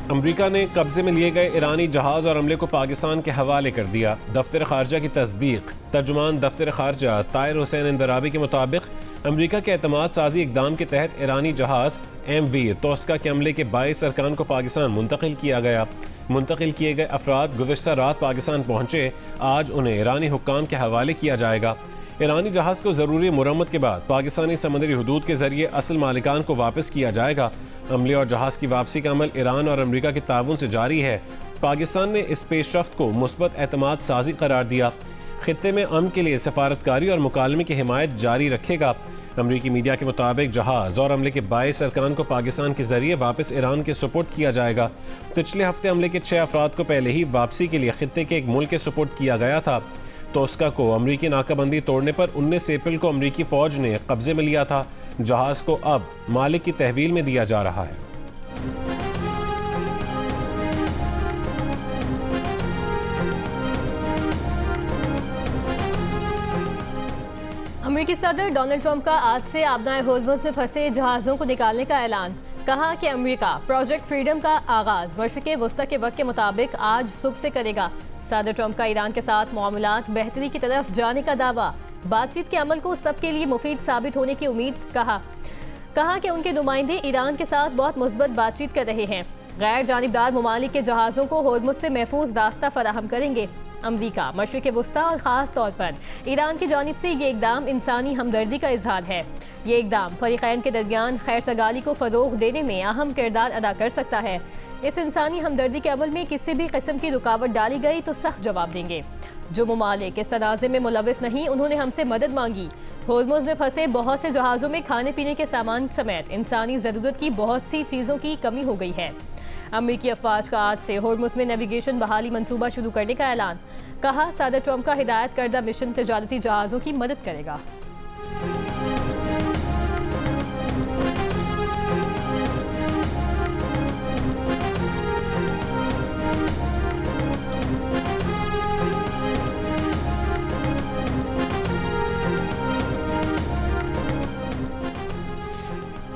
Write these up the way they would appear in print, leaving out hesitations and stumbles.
अमरीका ने कब्जे में लिए गए ईरानी जहाज़ और अमले को पाकिस्तान के हवाले कर दिया। दफ्तर खारजा की तस्दीक। तर्जुमान दफ्तर खारजा ताहिर हुसैन इंदराबी के मुताबिक अमरीका के एतमाद साजी इकदाम के तहत ईरानी जहाज़ MV तोस्का के अमले के 22 अरकान को पाकिस्तान मुंतकिल किया गया। मुंतकिल किए गए अफराद गुज़िश्ता रात पाकिस्तान पहुँचे। आज उन्हें ईरानी हुक्काम के हवाले किया जाएगा। ईरानी जहाज़ को ज़रूरी मुरम्मत के बाद पाकिस्तानी समुद्री हुदूद के जरिए असल मालिकान को वापस किया जाएगा। अमले और जहाज़ की वापसी का अमल ईरान और अमरीका के ताउन से जारी है। पाकिस्तान ने इस पेशरफ्त को मुस्बत एतमाद साजी करार दिया। खित्ते में अमन के लिए सफारतकारी और मुकालमे की हिमायत जारी रखेगा। अमरीकी मीडिया के मुताबिक जहाज़ और अमले के 22 अरकान को पाकिस्तान के जरिए वापस ईरान के सुपुर्द किया जाएगा। पिछले हफ्ते अमले के 6 अफराद को पहले ही वापसी के लिए खित्ते के एक मुल्क के सुपुर्द किया गया था। तोस्का को अमरीकी नाकाबंदी तोड़ने पर 19 अप्रैल को अमरीकी फ़ौज ने कब्जे में लिया था। जहाज़ को अब मालिक की तहवील में दिया जा रहा है। अमेरिकी सदर डोनाल्ड ट्रंप का आज से आबनाए होर्मुज़ में फंसे जहाज़ों को निकालने का ऐलान। कहा कि अमेरिका प्रोजेक्ट फ्रीडम का आगाज मशरिक़ वस्ता के वक्त के मुताबिक आज सुबह से करेगा। सदर ट्रंप का ईरान के साथ मामलात बेहतरी की तरफ जाने का दावा। बातचीत के अमल को सबके लिए मुफीद साबित होने की उम्मीद। कहा कि उनके नुमाइंदे ईरान के साथ बहुत मुस्बत बातचीत कर रहे हैं। गैर जानिबदार ममालिक के जहाज़ों को होर्मुज़ से महफूज रास्ता फराहम करेंगे। अमरीका मशरिक़ वस्ता और ख़ास तौर पर ईरान की जानिब से ये इक़दाम इंसानी हमदर्दी का इजहार है। ये इक़दाम फ़रीक़ैन के दरमियान खैर सगाली को फ़रोग़ देने में अहम किरदार अदा कर सकता है। इस इंसानी हमदर्दी के अमल में किसी भी किस्म की रुकावट डाली गई तो सख्त जवाब देंगे। जो ममालिक इस तनाज़े में मुलविस नहीं, उन्होंने हमसे मदद मांगी। होर्मुज़ में फंसे बहुत से जहाज़ों में खाने पीने के सामान समेत इंसानी ज़रूरत की बहुत सी चीज़ों की कमी हो गई है। अमरीकी अफवाज का आज से होर्मुज़ में नेविगेशन बहाली मंसूबा शुरू करने का ऐलान। कहा सदर ट्रंप का हिदायत करदा मिशन तिजारती जहाज़ों की मदद करेगा।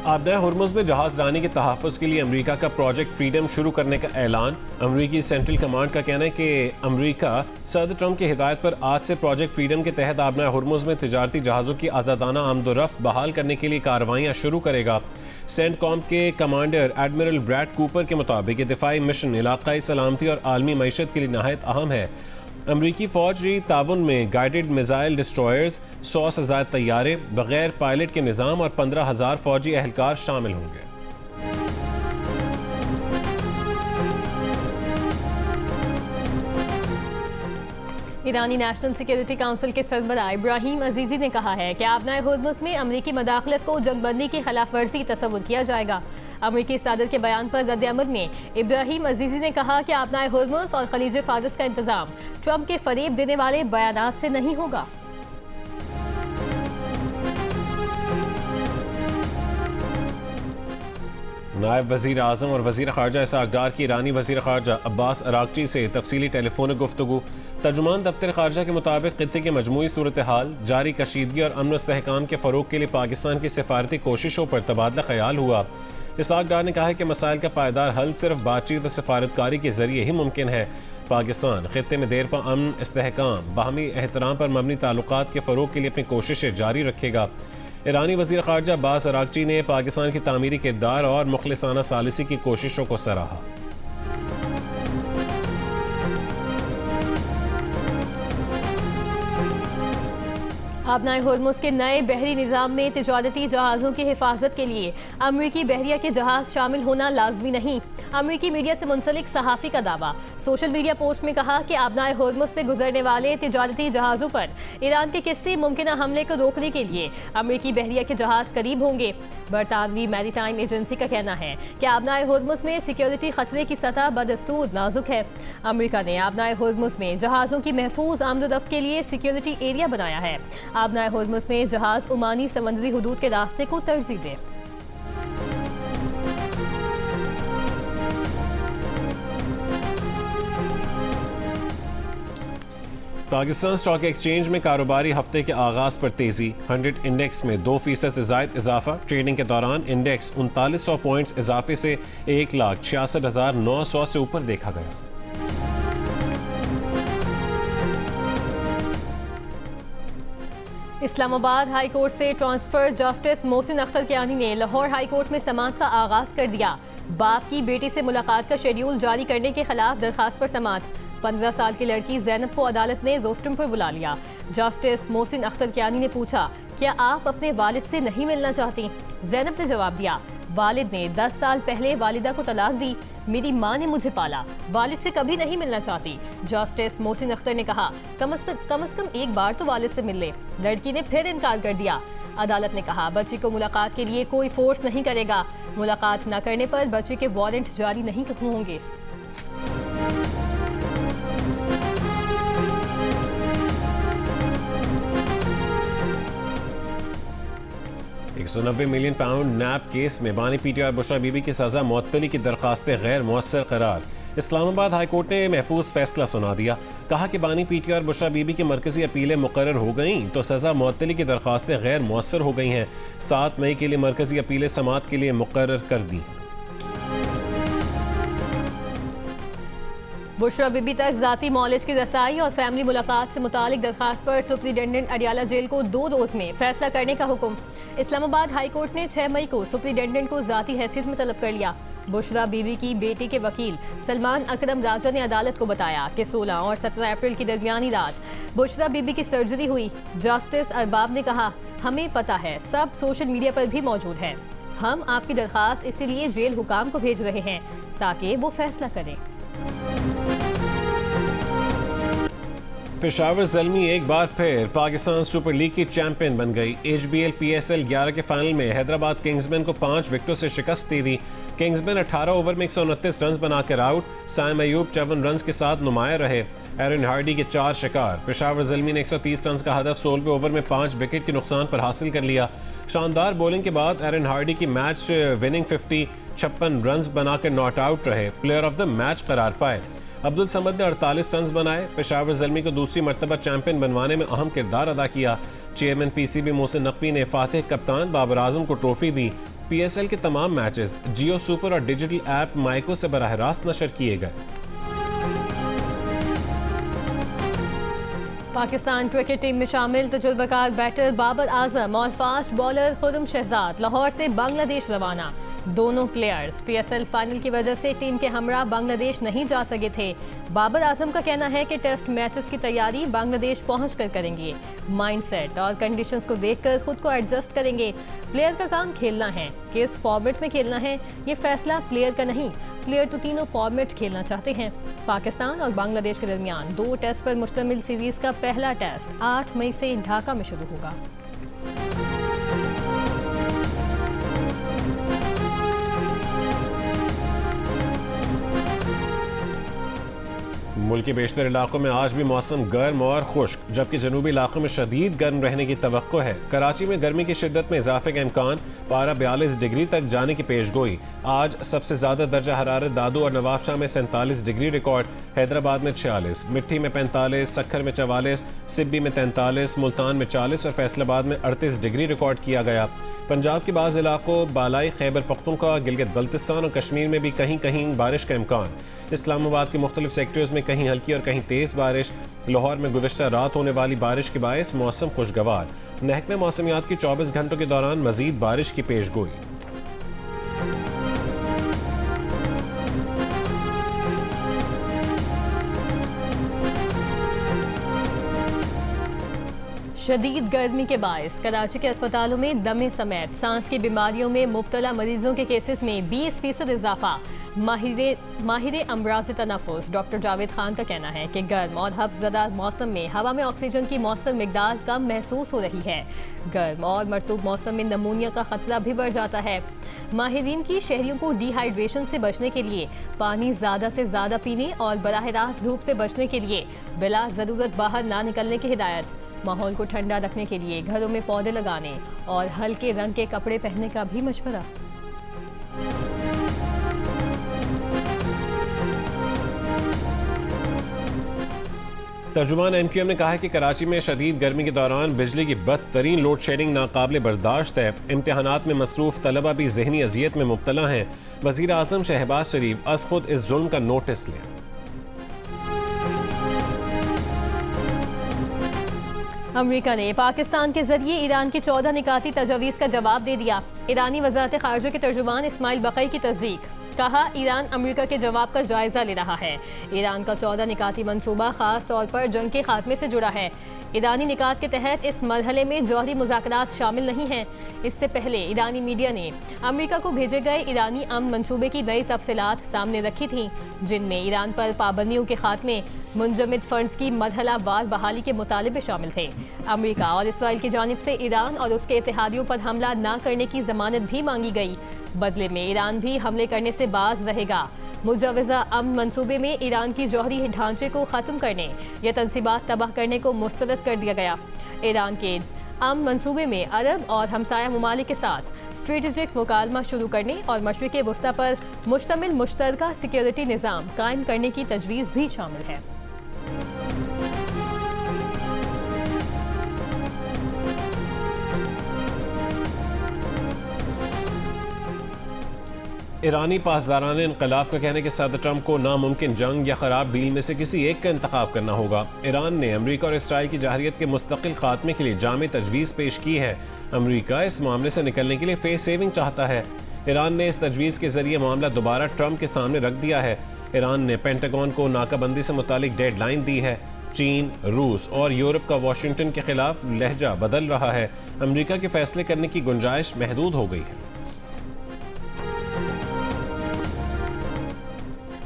आबनाए होर्मुज़ में जहाज़ रानी के तहफ़्फ़ुज़ के लिए अमरीका का प्रोजेक्ट फ्रीडम शुरू करने का ऐलान। अमरीकी सेंट्रल कमांड का कहना है कि अमरीका सदर ट्रंप की हिदायत पर आज से प्रोजेक्ट फ्रीडम के तहत आबनाए होर्मुज़ में तिजारती जहाज़ों की आज़ादाना आमदोरफ्त बहाल करने के लिए कार्रवाइयाँ शुरू करेगा। सेंटकॉम के कमांडर एडमिरल ब्रैड कूपर के मुताबिक ये दिफाई मिशन इलाक़ाई सलामती और आलमी मईशत के लिए नहायत अहम है। अमरीकी फ़ौजी ताउन में गाइडेड मिज़ाइल डिस्ट्रॉयर्स, 100 से ज़ायद तैयारे, बगैर पायलट के निज़ाम और 15,000 फ़ौजी एहलकार शामिल होंगे। ईरानी नेशनल सिक्योरिटी काउंसिल के सरबराह इब्राहिम अजीज़ी ने कहा है कि आबनाए होर्मुज़ में अमरीकी मदाखलत को जंगबंदी की खिलाफ वर्जी तस्वुर किया जाएगा। अमरीकी सदर के बयान पर रद्द-ए-अमल में इब्राहिम अजीज़ी ने कहा कि आबनाए होर्मुज़ और खलीज फारस का इंतजाम ट्रंप के फरेब देने वाले बयानात से नहीं होगा। नायब वज़ीर आज़म और वज़ीर ख़ारजा इसहाक़ डार की ईरानी वज़ीर ख़ारजा अब्बास अराग़ची से तफसीली टेलीफोनिक गुफ्तगू। तर्जुमान दफ्तर ख़ारजा के मुताबिक ख़ित्ते की मजमूई सूरत हाल, जारी कशीदगी और अमन इस्तेहकाम के फ़रोग़ के लिए पाकिस्तान की सिफारती कोशिशों पर तबादला ख्याल हुआ। इसहाक़ डार ने कहा है कि मसाइल का पायदार हल सिर्फ बातचीत और सफारतकारी के जरिए ही मुमकिन है। पाकिस्तान खित्ते में देर पर अमन, इस्तेहकाम, बाहमी एहतराम पर मबनी ताल्लुकात के फ़रोग़ के लिए अपनी कोशिशें जारी रखेगा। ईरानी वज़ीर ख़ारजा अब्बास अराग़ची ने पाकिस्तान की तामीरी किरदार और मुखलिसाना सालिसी की कोशिशों को सराहा। आबनाए होर्मुज़ के नए बहरी निज़ाम में तिजारती जहाज़ों की हिफाजत के लिए अमरीकी बहरिया के जहाज़ शामिल होना लाजमी नहीं। अमरीकी मीडिया से मुंसलिक सहाफ़ी का दावा। सोशल मीडिया पोस्ट में कहा कि आबनाए होर्मुज़ से गुजरने वाले तिजारती जहाज़ों पर ईरान के किसी मुमकिन हमले को रोकने के लिए अमरीकी बहरिया के जहाज़ करीब होंगे। बरतानवी मैरीटाइम एजेंसी का कहना है कि आबनाए होर्मुज़ में सिक्योरिटी खतरे की सतह बदस्तूर नाजुक है। अमरीका ने आबनाए होर्मुज़ में जहाज़ों की महफूज आमदोरफ्त के लिए सिक्योरिटी एरिया बनाया है। आबनाए होर्मुज़ में जहाज़ ओमानी समंदरी हुदूद के रास्ते को तरजीह दें। पाकिस्तान स्टॉक एक्सचेंज में कारोबारी हफ्ते के आगाज पर तेजी। 100 इंडेक्स में 2% से जायद इजाफा। ट्रेडिंग के दौरान इंडेक्स 3900 पॉइंट्स इजाफे से 1,66,900 से ऊपर देखा गया। इस्लामाबाद हाई कोर्ट से ट्रांसफर जस्टिस मोहसिन अख्तर कियानी ने लाहौर हाई कोर्ट में समाअत का आगाज कर दिया। बाप की बेटी से मुलाकात का शेड्यूल जारी करने के खिलाफ दरखास्त पर समाअत। 15 साल की लड़की जैनब को अदालत ने रोस्टम पर बुला लिया। जस्टिस मोहसिन अख्तर कियानी ने पूछा, क्या आप अपने वालिद से नहीं मिलना चाहती? जैनब ने जवाब दिया, वालिद ने 10 साल पहले वालिदा को तलाक दी। मेरी माँ ने मुझे पाला, वालिद से कभी नहीं मिलना चाहती। जस्टिस मोहसिन अख्तर ने कहा, कम से कम एक बार तो वालिद से मिल ले। लड़की ने फिर इनकार कर दिया। अदालत ने कहा, बच्ची को मुलाकात के लिए कोई फोर्स नहीं करेगा। मुलाकात न करने पर बच्ची के वारंट जारी नहीं होंगे। 190 मिलियन पाउंड नैब केस में बानी पीटीआर बुशरा बीबी की सजा मुअत्तली की दरखास्तें गैर मुअस्सर करार। इस्लामाबाद हाई कोर्ट ने महफूज फैसला सुना दिया। कहा कि बानी पीटीआर बुशरा बीबी की मरकजी अपीलें मुकर्रर हो गईं तो सजा मुअत्तली की दरखास्तें गैर मुअस्सर हो गई हैं। 7 मई के लिए मरकजी अपीलें समाअत के लिए मुकर्रर कर दी। बुशरा बीबी तक जाती मॉलेज की रसाई और फैमिली मुलाकात से मुतालिक दरखास्त पर सुप्रीडेंडेंट अडियाला जेल को 2 रोज में फैसला करने का हुक्म। इस्लामाबाद हाई कोर्ट ने 6 मई को सुप्रीडेंडेंट को जाती हैसियत में तलब कर लिया। बुशरा बीबी की बेटी के वकील सलमान अकरम राजा ने अदालत को बताया कि 16 और 17 अप्रैल की दरमियानी रात बुशरा बीबी की सर्जरी हुई। जस्टिस अरबाब ने कहा, हमें पता है, सब सोशल मीडिया पर भी मौजूद है। हम आपकी दरखास्त इसीलिए जेल हुकाम को भेज रहे हैं ताकि वो फैसला करें। पेशावर ज़ल्मी एक बार फिर पाकिस्तान सुपर लीग की चैंपियन बन गई। HBL PSL 11 के फाइनल में हैदराबाद किंग्समैन को 5 विकेटों से शिकस्त दे दी। किंग्समैन 18 ओवर में 129 रन बनाकर आउट। साइम अयूब 54 रन के साथ नुमाया रहे। एरन हार्डी के 4 शिकार। पेशावर ज़ल्मी ने 130 रन का हदफ 16वें ओवर में 5 विकेट के नुकसान पर हासिल कर लिया। शानदार बॉलिंग के बाद एरन हार्डी की मैच विनिंग 50 56 रन बनाकर नॉट आउट रहे। प्लेयर ऑफ द मैच करार पाए। अब्दुल समद ने 48 रन बनाए। पेशावर ज़ल्मी को दूसरी मरतबा चैंपियन बनवाने में अहम किरदार अदा किया। चेयरमैन PCB मोहसिन नकवी ने फातिह कप्तान बाबर आजम को ट्रॉफी दी। PSL के तमाम मैचेस जियो सुपर और डिजिटल ऐप माइको से बराह रास्त नशर किए गए। पाकिस्तान क्रिकेट टीम में शामिल तजुर्बाकार बैटर बाबर आजम और फास्ट बॉलर खुर्रम शहजाद लाहौर से बांग्लादेश रवाना। दोनों प्लेयर्स PSL फाइनल की वजह से टीम के हमरा बांग्लादेश नहीं जा सके थे। बाबर आजम का कहना है कि टेस्ट मैचेस की तैयारी बांग्लादेश पहुंचकर करेंगे। माइंडसेट और कंडीशंस को देखकर खुद को एडजस्ट करेंगे। प्लेयर का काम खेलना है, किस फॉर्मेट में खेलना है ये फैसला प्लेयर का नहीं। प्लेयर तो तीनों फॉर्मेट खेलना चाहते हैं। पाकिस्तान और बांग्लादेश के दरमियान 2 टेस्ट पर मुश्तमिल सीरीज का पहला टेस्ट 8 मई से ढाका में शुरू होगा। मुल्क के बेशतर इलाकों में आज भी मौसम गर्म और खुश्क, जबकि जनूबी इलाकों में शदीद गर्म रहने की तवक्को है। कराची में गर्मी की शिद्दत में इजाफे का इम्कान, पारा 42 डिग्री तक जाने की पेशगोई। आज सबसे ज्यादा दर्जा हरारत दादू और नवाबशाह में 47 डिग्री रिकॉर्ड, हैदराबाद में 46, मिट्टी में 45, सक्खर में 44, सिब्बी में 43, मुल्तान में 40 और फैसलाबाद में 38 डिग्री रिकॉर्ड किया गया। पंजाब के बाज़ इलाकों, बालाई खैबर पख्तूनख्वा, गिलगित बल्तिस्तान और कश्मीर में भी कहीं कहीं बारिश का इम्कान। इस्लामाबाद के मुख्तलिफ सेक्टर्स में कहीं हल्की और कहीं तेज़ बारिश। लाहौर में गुज़श्ता रात होने वाली बारिश के बायस मौसम खुशगवार। महकमे मौसमियात की 24 घंटों के दौरान मजीद बारिश की पेशगोई। शदीद गर्मी के बायस कराची के अस्पतालों में दमे समेत सांस की बीमारियों में मुब्तला मरीजों के केसेस में 20% इजाफा। माहिर अमराज तनफ़ुस डॉक्टर जावेद खान का कहना है कि गर्म और हफ्ज़दा मौसम में हवा में ऑक्सीजन की मौसम मिकदार कम महसूस हो रही है। गर्म और मरतूब मौसम में नमूनिया का खतरा भी बढ़ जाता है। माहिरीन की शहरियों को डिहाइड्रेशन से बचने के लिए पानी ज़्यादा से ज़्यादा पीने और बराह रास्त धूप से बचने के लिए बिला ज़रूरत बाहर ना निकलने की हिदायत। माहौल को ठंडा रखने के लिए घरों में पौधे लगाने और हल्के रंग के कपड़े पहनने का भी मशवरा। तर्जुमान MQM ने कहा है कि कराची में शदीद गर्मी के दौरान बिजली की बदतरीन लोड शेडिंग नाकाबिले बर्दाश्त है। इम्तिहानात में मसरूफ तलबा भी जहनी अजियत में मुब्तला हैं। वज़ीर आज़म शहबाज शरीफ अज खुद इस जुल्म का नोटिस लें। अमेरिका ने पाकिस्तान के जरिए ईरान की 14 निकाती तजवीज़ का जवाब दे दिया। ईरानी वज़ारत ख़ारजा के तर्जुमान इस्माइल बक़ई की तस्दीक। कहा, ईरान अमेरिका के जवाब का जायजा ले रहा है। ईरान का 14 निकाती मंसूबा खास तौर पर जंग के खात्मे से जुड़ा है। ईरानी निकात के तहत इस मरहले में जौहरी मुज़ाकरात शामिल नहीं हैं। इससे पहले ईरानी मीडिया ने अमेरिका को भेजे गए ईरानी अमन मंसूबे की नई तफसीलात सामने रखी थीं, जिनमें ईरान पर पाबंदियों के खात्मे, मुंजमद फंड्स की मरहला वार बहाली के मुतालिबे शामिल थे। अमेरिका और इसराइल की जानिब से ईरान और उसके इत्तेहादियों पर हमला न करने की जमानत भी मांगी गई। बदले में ईरान भी हमले करने से बाज रहेगा। मुजवज़ा अमन मंसूबे में ईरान की जौहरी ढांचे को ख़त्म करने या तनसीबात तबाह करने को मुस्तरद कर दिया गया। ईरान के अमन मंसूबे में अरब और हमसाया ममालिक के साथ स्ट्रेटेजिक मुकालमा शुरू करने और मशरिक़ वस्ता पर मुश्तमिल मुश्तरका सिक्योरिटी निज़ाम कायम करने की तजवीज़ भी शामिल है। ईरानी पासदारान इनकलाब का कहने के सदर ट्रंप को नामुमकिन जंग या खराब डील में से किसी एक का इंतखाब करना होगा। ईरान ने अमेरिका और इसराइल की जाहिरियत के मुस्तकिल खात्मे के लिए जामे तजवीज़ पेश की है। अमेरिका इस मामले से निकलने के लिए फेस सेविंग चाहता है। ईरान ने इस तजवीज़ के जरिए मामला दोबारा ट्रंप के सामने रख दिया है। ईरान ने पेंटागन को नाकाबंदी से मुतालिक डेडलाइन दी है। चीन, रूस और यूरोप का वाशिंगटन के खिलाफ लहजा बदल रहा है। अमेरिका के फैसले करने की गुंजाइश महदूद हो गई है।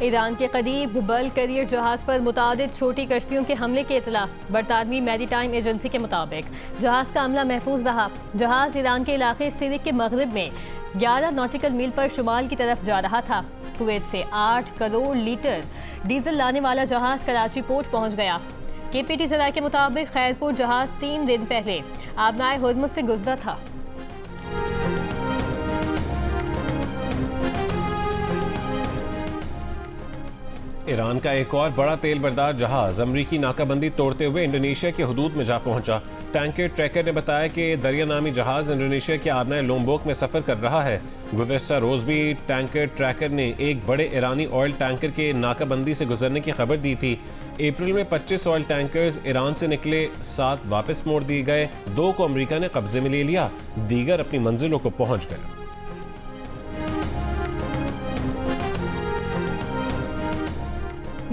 ईरान के करीब बल करियर जहाज पर मुतादिद छोटी कश्तियों के हमले की इतला। बरतानवी मैरीटाइम एजेंसी के मुताबिक जहाज का अमला महफूज रहा। जहाज ईरान के इलाके सिरिक के मगरिब में 11 नॉटिकल मील पर शुमाल की तरफ जा रहा था। कुवैत से 8 करोड़ लीटर डीजल लाने वाला जहाज कराची पोर्ट पहुंच गया। KPT ज़राए के मुताबिक खैरपुर जहाज 3 दिन पहले आबनाए हुर्मुज़ से गुजरा था। ईरान का एक और बड़ा तेल बरदार जहाज अमरीकी नाकाबंदी तोड़ते हुए इंडोनेशिया की हदूद में जा पहुंचा। टैंकर ट्रैकर ने बताया कि दरिया नामी जहाज इंडोनेशिया के आबनाए लोम्बोक में सफर कर रहा है। गुज़श्ता रोज भी टैंकर ट्रैकर ने एक बड़े ईरानी ऑयल टैंकर के नाकाबंदी से गुजरने की खबर दी थी। अप्रैल में 25 ऑयल टैंकर्स ईरान से निकले, 7 वापस मोड़ दिए गए, 2 को अमरीका ने कब्जे में ले लिया, दीगर अपनी मंजिलों को पहुंच गए।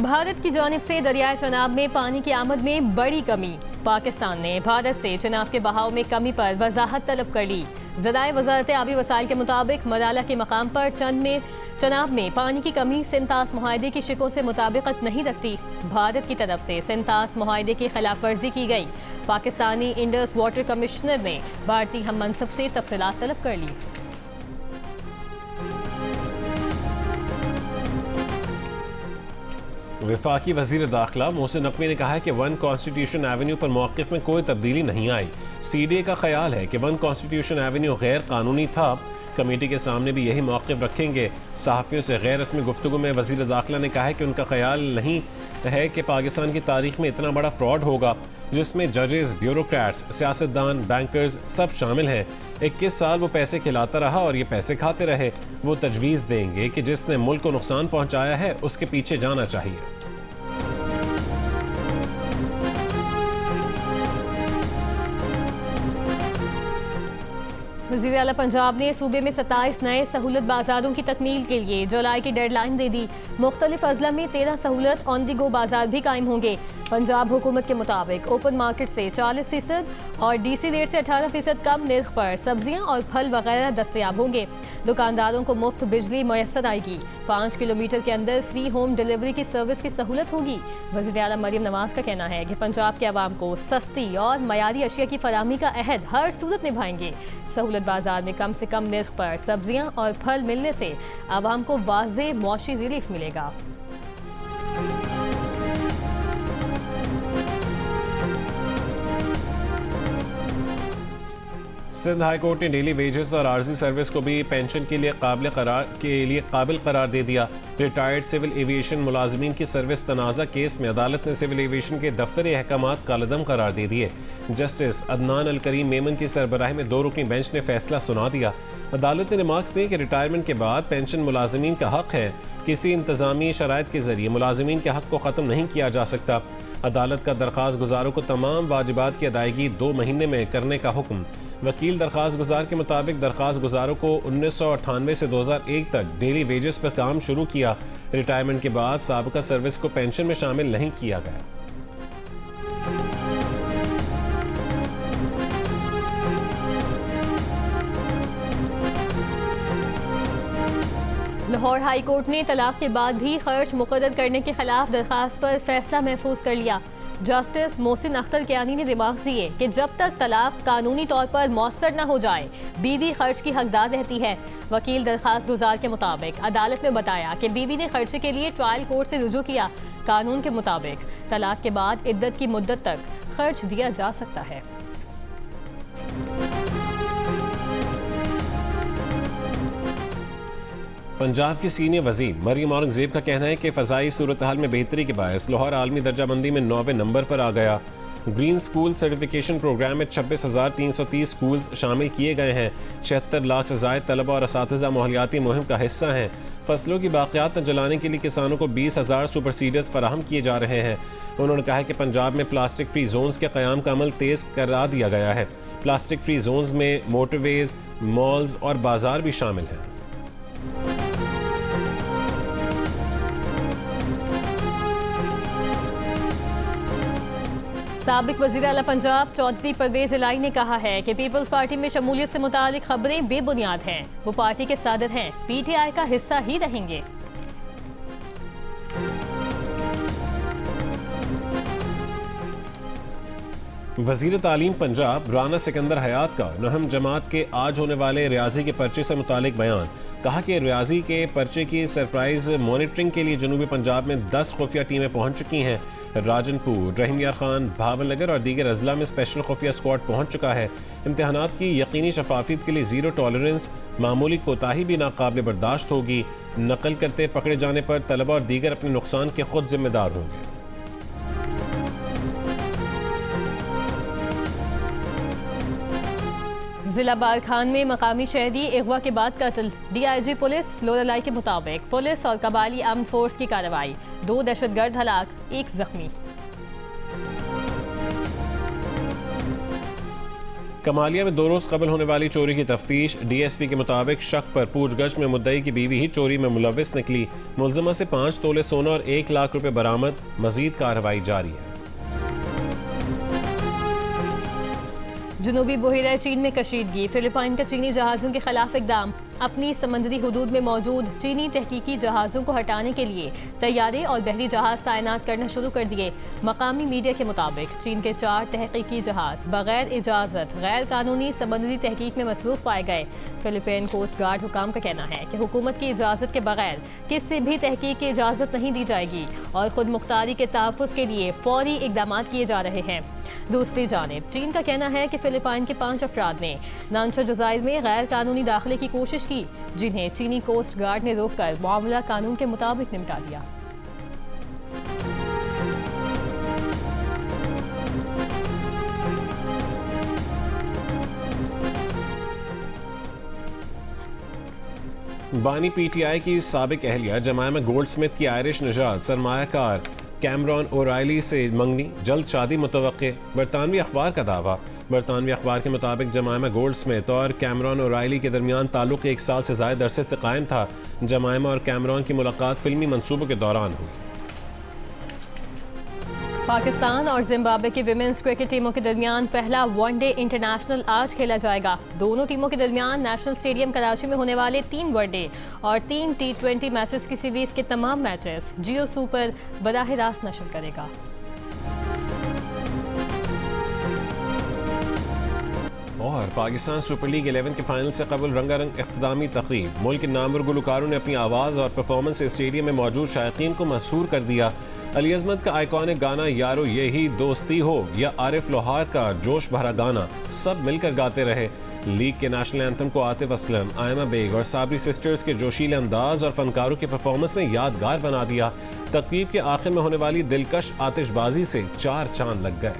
भारत की जानिब से दरियाए चनाब में पानी की आमद में बड़ी कमी। पाकिस्तान ने भारत से चनाब के बहाव में कमी पर वजाहत तलब कर ली। ज़राए वजारत आबी वसाइल के मुताबिक मराला के मकाम पर चनाब में पानी की कमी सिंतास मुआहदे की शिकों से मुताबिकत नहीं रखती। भारत की तरफ से सिंतास मुआहदे की खिलाफ वर्जी की गई। पाकिस्तानी इंडस वाटर कमिश्नर ने भारतीय हम मनसब से तफसीलात तलब कर ली। वफाकी वज़ीर दाखिला मोहसिन नकवी ने कहा है कि 1 कॉन्स्टिट्यूशन एवेन्यू पर मौक़िफ़ में कोई तब्दीली नहीं आई। CDA का ख्याल है कि 1 कॉन्स्टिट्यूशन एवेन्यू गैर कानूनी था। कमेटी के सामने भी यही मौक़िफ़ रखेंगे। सहाफ़ियों से गैर रस्मी गुफ्तगू में वज़ीर दाखिला ने कहा है कि उनका ख्याल नहीं है कि पाकिस्तान की तारीख में इतना बड़ा फ्रॉड होगा जिसमें जजेस, ब्यूरोक्रेट्स, सियासतदान, बैंकर्स सब शामिल हैं। 21 साल वो पैसे खिलाता रहा और ये पैसे खाते रहे। वो तजवीज़ देंगे कि जिसने मुल्क को नुकसान पहुंचाया है उसके पीछे जाना चाहिए। वज़ीर आला पंजाब ने सूबे में 27 नए सहूलत बाजारों की तकमील के लिए जुलाई की डेडलाइन दे दी। मुख्तलिफ अजला में 13 सहूलत ऑन दी गो बाजार भी कायम होंगे। पंजाब हुकूमत के मुताबिक ओपन मार्केट से 40% और DC रेट से 18% कम निर्ख पर सब्जियां और फल वगैरह दस्तयाब होंगे। दुकानदारों को मुफ्त बिजली मैसर आएगी। 5 किलोमीटर के अंदर फ्री होम डिलीवरी की सर्विस की सहूलत होगी। वज़ीर आला मरियम नवाज का कहना है कि पंजाब के अवाम को सस्ती और मयारी अशिया की फराहमी का अहद हर सूरत निभाएंगे। सहूलत बाजार में कम से कम निर्ख पर सब्जियां और फल मिलने से अवाम को वाज़ेह मौशी रिलीफ मिलेगा। सिंध हाई कोर्ट ने डेली वेजेस और आर्जी सर्विस को भी पेंशन के लिए काबिल करार दे दिया। रिटायर्ड सिविल एविएशन मुलाजमीन की सर्विस तनाज़ा केस में अदालत ने सिविल एविएशन के दफ्तरी अहकामात कालदम करार दे दिए। जस्टिस अदनान अल करीम मेमन की सरबराही में 2 रुकनी बेंच ने फैसला सुना दिया। अदालत ने रिमार्क्स दिए कि रिटायरमेंट के बाद पेंशन मुलाजमीन का हक है, किसी इंतजामी शराइत के जरिए मुलाजमीन के हक को ख़त्म नहीं किया जा सकता। अदालत का दरख्वास्त गुजारों को तमाम वाजिबात की अदायगी 2 महीने में करने का हुक्म। वकील दरख्वास्त गुजार के मुताबिक दरख्वास्त गुजारों को 1998 से 2001 तक डेली वेजेस पर काम शुरू किया। रिटायरमेंट के बाद साबिका सर्विस को पेंशन में शामिल नहीं किया गया। लाहौर हाई कोर्ट ने तलाक के बाद भी खर्च मुक़र्रर करने के खिलाफ दरख्वास्त पर फैसला महफूज कर लिया। जस्टिस मोहसिन अख्तर कियानी ने रिमार्क्स दिए कि जब तक तलाक कानूनी तौर पर मौसर न हो जाए, बीवी खर्च की हकदार रहती है। वकील दरख्वास्त गुजार के मुताबिक अदालत में बताया कि बीवी ने खर्चे के लिए ट्रायल कोर्ट से रुजू किया। कानून के मुताबिक तलाक के बाद इद्दत की मुद्दत तक खर्च दिया जा सकता है। पंजाब की सीनियर वजीर मरियम औरंगजेब का कहना है कि फ़ज़ाई सूरत हाल में बेहतरी के बायस लाहौर आलमी दर्जाबंदी में 9वें नंबर पर आ गया। ग्रीन स्कूल सर्टिफिकेशन प्रोग्राम में 26,330 स्कूल्स शामिल किए गए हैं। 76 लाख से ज़ायद तलबा और असातिज़ा माहौलियाती मुहिम का हिस्सा हैं। फसलों की बाक़ियात न जलाने के लिए किसानों को 20,000 सुपर सीडर्स फराहम किए जा रहे हैं। उन्होंने कहा कि पंजाब में प्लास्टिक फ्री जोन्स के क़याम का अमल तेज़ करा दिया गया है। प्लास्टिक फ्री जोन्स में मोटरवेज, मॉल्स और बाजार भी शामिल हैं। साबिक वज़ीर आला पंजाब चौधरी परवेज इलाही ने कहा है कि पीपल्स पार्टी में शमूलियत से मुतालिक खबरें बेबुनियाद हैं। वो पार्टी के सदर हैं, PTI का हिस्सा ही रहेंगे। वज़ीर तालीम पंजाब राना सिकंदर हयात का नहम जमात के आज होने वाले रियाजी के पर्चे से मुतालिक बयान। कहा कि रियाजी के पर्चे की सरप्राइज मॉनिटरिंग के लिए जनूबी पंजाब में 10 खुफिया टीमें पहुंच चुकी हैं। राजनपुर, रहीम यार खान, भावलनगर और दीगर अजला में स्पेशल खुफिया स्क्वाड पहुंच चुका है। इम्तहानात की यकीनी शफाफियत के लिए ज़ीरो टॉलरेंस, मामूली कोताही भी नाकाबिल बर्दाश्त होगी। नकल करते पकड़े जाने पर तलबा और दीगर अपने नुकसान के खुद जिम्मेदार होंगे। जिला बारखान में मकामी शहरी अगवा के बाद कत्ल। DIG पुलिस लोरालाई के मुताबिक पुलिस और कबाली आर्म्ड फोर्स की कार्रवाई, 2 दहशतगर्द हलाक, 1 जख्मी। कमालिया में 2 रोज़ कबल होने वाली चोरी की तफ्तीश। DSP के मुताबिक शक पर पूछगछ में मुद्दई की बीवी ही चोरी में मुलविस निकली। मुलजमा से 5 तोले सोना और 1 लाख रुपए बरामद। मजीद कार्रवाई जारी है। जनूबी बहिरा चीन में कशीदगी। फिलिपाइन का चीनी जहाज़ों के खिलाफ इकदाम। अपनी समंदरी हदूद में मौजूद चीनी तहकीकी जहाज़ों को हटाने के लिए तैयारे और बहरी जहाज़ तैनात करना शुरू कर दिए। मकामी मीडिया के मुताबिक चीन के 4 तहकीकी जहाज़ बगैर इजाज़त गैर कानूनी समंदरी तहकीक में मसरूफ़ पाए गए। फिलिपाइन कोस्ट गार्ड हुकाम का कहना है कि हुकूमत की इजाज़त के बगैर किसी भी तहकीक की इजाज़त नहीं दी जाएगी और खुद मुख्तारी के तहफ़्फ़ुज़ के लिए फौरी इक़दाम किए जा रहे हैं। दूसरी जानिब चीन का कहना है कि फिलिपाइन के 5 अफराद ने नानशा जज़ायर में गैर कानूनी दाखिले की कोशिश की, जिन्हें चीनी कोस्ट गार्ड ने रोककर मामला कानून के मुताबिक निपटा दिया। बानी PTI की साबिक अहलिया जमायमा गोल्डस्मिथ की आयरिश निजात सरमायाकार कैमरॉन ओराइली से मंगनी, जल्द शादी मुतवक्के। बरतानवी अखबार का दावा। बरतानवी अखबार के मुताबिक जमायमा गोल्डस्मिथ और कैमरॉन ओराइली के दरमियान ताल्लुक 1 साल से ज़ायद अरसे से कायम था। जमायमा और कैमरॉन की मुलाकात फिल्मी मंसूबों के दौरान हुई। पाकिस्तान और जिम्बाब्वे की विमेंस क्रिकेट टीमों के दरमियान पहला वनडे इंटरनेशनल आज खेला जाएगा। दोनों टीमों के दरमियान नेशनल स्टेडियम कराची में होने वाले 3 वनडे और 3 T20 मैचेस की सीरीज के तमाम मैचेस जियो सुपर बराह रास्त नशर करेगा। और पाकिस्तान सुपर लीग 11 के फाइनल से कबल रंगारंग इख्तितामी तकरीब। मुल्क के नामवर गुलकारों ने अपनी आवाज़ और परफॉर्मेंस से स्टेडियम में मौजूद शायकीन को मसहूर कर दिया। अली अज़मत का आइकॉनिक गाना यारो यही दोस्ती हो या आरिफ लोहार का जोश भरा गाना, सब मिलकर गाते रहे। लीग के नेशनल एंथम को आतिफ असलम, आयमा बेग और साबरी सिस्टर्स के जोशीले अंदाज और फनकारों की परफॉर्मेंस ने यादगार बना दिया। तकरीब के आखिर में होने वाली दिलकश आतिशबाजी से 4 चांद लग गए।